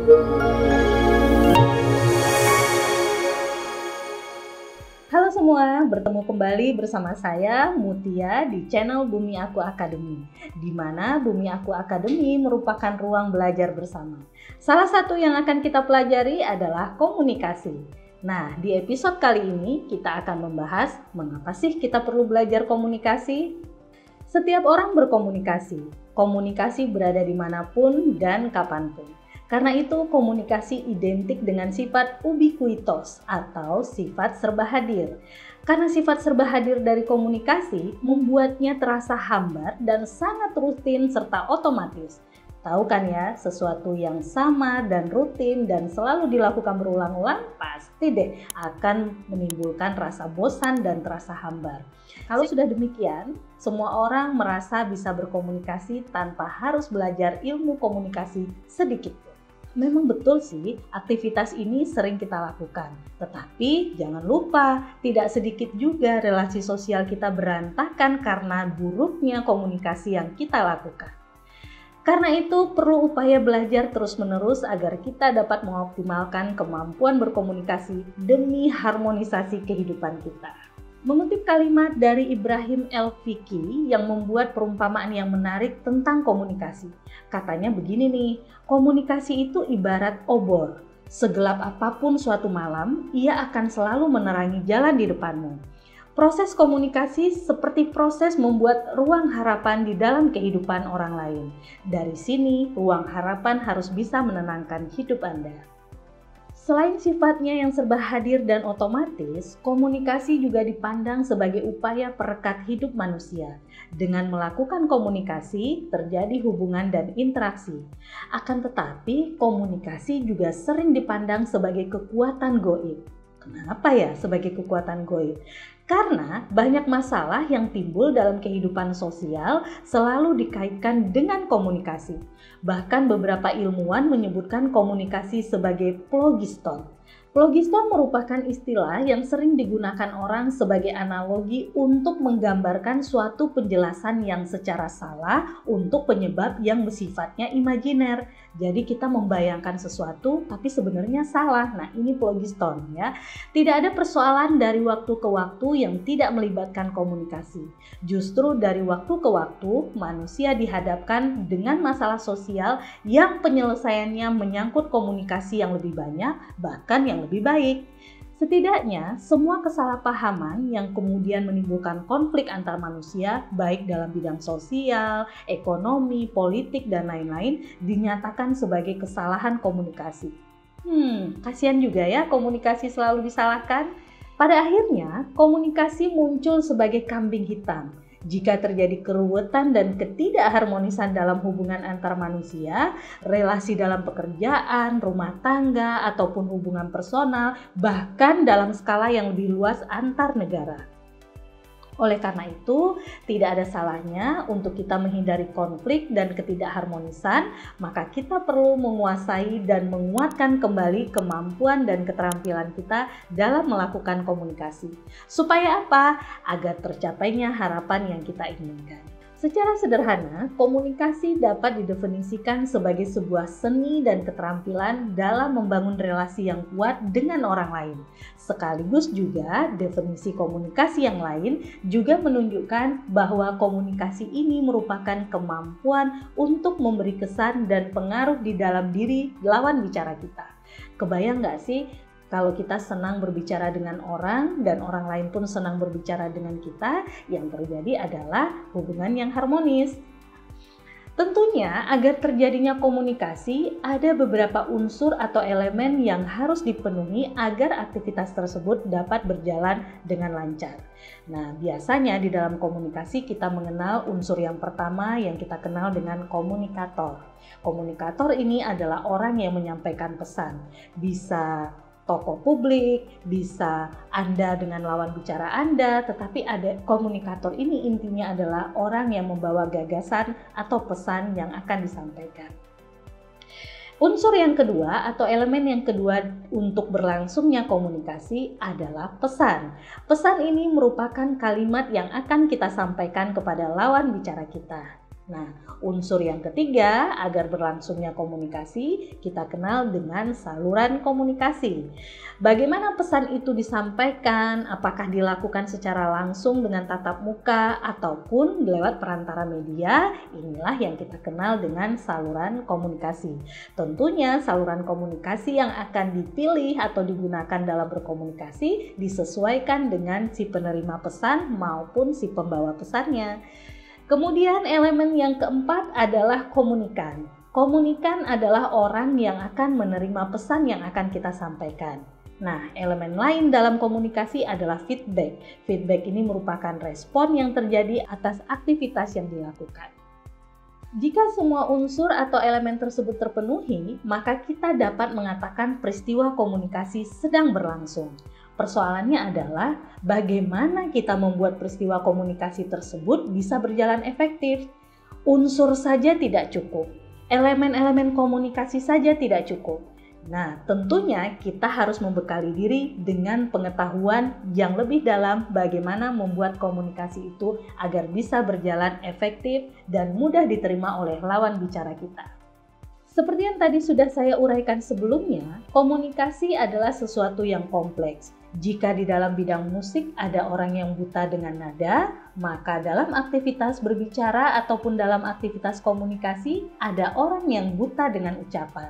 Halo semua, bertemu kembali bersama saya Mutia di channel Bumi Aku Academy, di mana Bumi Aku Academy merupakan ruang belajar bersama. Salah satu yang akan kita pelajari adalah komunikasi. Nah, di episode kali ini kita akan membahas mengapa sih kita perlu belajar komunikasi? Setiap orang berkomunikasi, komunikasi berada dimanapun dan kapanpun. Karena itu komunikasi identik dengan sifat ubiquitous atau sifat serba hadir. Karena sifat serba hadir dari komunikasi membuatnya terasa hambar dan sangat rutin serta otomatis. Tahu kan ya, sesuatu yang sama dan rutin dan selalu dilakukan berulang-ulang pasti deh akan menimbulkan rasa bosan dan terasa hambar. Kalau sudah demikian, semua orang merasa bisa berkomunikasi tanpa harus belajar ilmu komunikasi sedikit. Memang betul sih, aktivitas ini sering kita lakukan. Tetapi jangan lupa, tidak sedikit juga relasi sosial kita berantakan karena buruknya komunikasi yang kita lakukan. Karena itu perlu upaya belajar terus-menerus agar kita dapat mengoptimalkan kemampuan berkomunikasi demi harmonisasi kehidupan kita. Mengutip kalimat dari Ibrahim El-Fiqi yang membuat perumpamaan yang menarik tentang komunikasi. Katanya begini nih, komunikasi itu ibarat obor. Segelap apapun suatu malam, ia akan selalu menerangi jalan di depanmu. Proses komunikasi seperti proses membuat ruang harapan di dalam kehidupan orang lain. Dari sini, ruang harapan harus bisa menenangkan hidup Anda. Selain sifatnya yang serba hadir dan otomatis, komunikasi juga dipandang sebagai upaya perekat hidup manusia. Dengan melakukan komunikasi, terjadi hubungan dan interaksi. Akan tetapi, komunikasi juga sering dipandang sebagai kekuatan gaib. Kenapa ya sebagai kekuatan gaib? Karena banyak masalah yang timbul dalam kehidupan sosial selalu dikaitkan dengan komunikasi. Bahkan beberapa ilmuwan menyebutkan komunikasi sebagai phlogiston. Phlogiston merupakan istilah yang sering digunakan orang sebagai analogi untuk menggambarkan suatu penjelasan yang secara salah untuk penyebab yang bersifatnya imajiner. Jadi kita membayangkan sesuatu tapi sebenarnya salah. Nah, ini phlogiston ya. Tidak ada persoalan dari waktu ke waktu yang tidak melibatkan komunikasi. Justru dari waktu ke waktu manusia dihadapkan dengan masalah sosial yang penyelesaiannya menyangkut komunikasi yang lebih banyak, bahkan yang lebih baik. Setidaknya, semua kesalahpahaman yang kemudian menimbulkan konflik antar manusia, baik dalam bidang sosial, ekonomi, politik, dan lain-lain, dinyatakan sebagai kesalahan komunikasi. Kasihan juga ya komunikasi selalu disalahkan. Pada akhirnya, komunikasi muncul sebagai kambing hitam. Jika terjadi keruwetan dan ketidakharmonisan dalam hubungan antar manusia, relasi dalam pekerjaan, rumah tangga, ataupun hubungan personal, bahkan dalam skala yang lebih luas antar negara. Oleh karena itu, tidak ada salahnya untuk kita menghindari konflik dan ketidakharmonisan, maka kita perlu menguasai dan menguatkan kembali kemampuan dan keterampilan kita dalam melakukan komunikasi. Supaya apa? Agar tercapainya harapan yang kita inginkan. Secara sederhana, komunikasi dapat didefinisikan sebagai sebuah seni dan keterampilan dalam membangun relasi yang kuat dengan orang lain. Sekaligus juga definisi komunikasi yang lain juga menunjukkan bahwa komunikasi ini merupakan kemampuan untuk memberi kesan dan pengaruh di dalam diri lawan bicara kita. Kebayang nggak sih? Kalau kita senang berbicara dengan orang dan orang lain pun senang berbicara dengan kita, yang terjadi adalah hubungan yang harmonis. Tentunya agar terjadinya komunikasi, ada beberapa unsur atau elemen yang harus dipenuhi agar aktivitas tersebut dapat berjalan dengan lancar. Nah, biasanya di dalam komunikasi kita mengenal unsur yang pertama yang kita kenal dengan komunikator. Komunikator ini adalah orang yang menyampaikan pesan. Bisa tokoh publik, bisa Anda dengan lawan bicara Anda, tetapi ada komunikator ini intinya adalah orang yang membawa gagasan atau pesan yang akan disampaikan. Unsur yang kedua atau elemen yang kedua untuk berlangsungnya komunikasi adalah pesan. Pesan ini merupakan kalimat yang akan kita sampaikan kepada lawan bicara kita. Nah, unsur yang ketiga agar berlangsungnya komunikasi kita kenal dengan saluran komunikasi. Bagaimana pesan itu disampaikan, apakah dilakukan secara langsung dengan tatap muka ataupun lewat perantara media, inilah yang kita kenal dengan saluran komunikasi. Tentunya saluran komunikasi yang akan dipilih atau digunakan dalam berkomunikasi disesuaikan dengan si penerima pesan maupun si pembawa pesannya. Kemudian elemen yang keempat adalah komunikan. Komunikan adalah orang yang akan menerima pesan yang akan kita sampaikan. Nah, elemen lain dalam komunikasi adalah feedback. Feedback ini merupakan respon yang terjadi atas aktivitas yang dilakukan. Jika semua unsur atau elemen tersebut terpenuhi, maka kita dapat mengatakan peristiwa komunikasi sedang berlangsung. Persoalannya adalah bagaimana kita membuat peristiwa komunikasi tersebut bisa berjalan efektif. Unsur saja tidak cukup, elemen-elemen komunikasi saja tidak cukup. Nah, tentunya kita harus membekali diri dengan pengetahuan yang lebih dalam bagaimana membuat komunikasi itu agar bisa berjalan efektif dan mudah diterima oleh lawan bicara kita. Seperti yang tadi sudah saya uraikan sebelumnya, komunikasi adalah sesuatu yang kompleks. Jika di dalam bidang musik ada orang yang buta dengan nada, maka dalam aktivitas berbicara ataupun dalam aktivitas komunikasi ada orang yang buta dengan ucapan.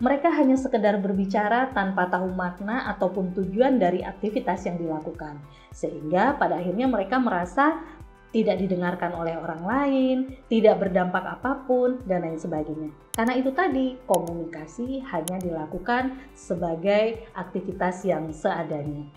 Mereka hanya sekedar berbicara tanpa tahu makna ataupun tujuan dari aktivitas yang dilakukan. Sehingga pada akhirnya mereka merasa tidak didengarkan oleh orang lain, tidak berdampak apapun, dan lain sebagainya. Karena itu tadi, komunikasi hanya dilakukan sebagai aktivitas yang seadanya.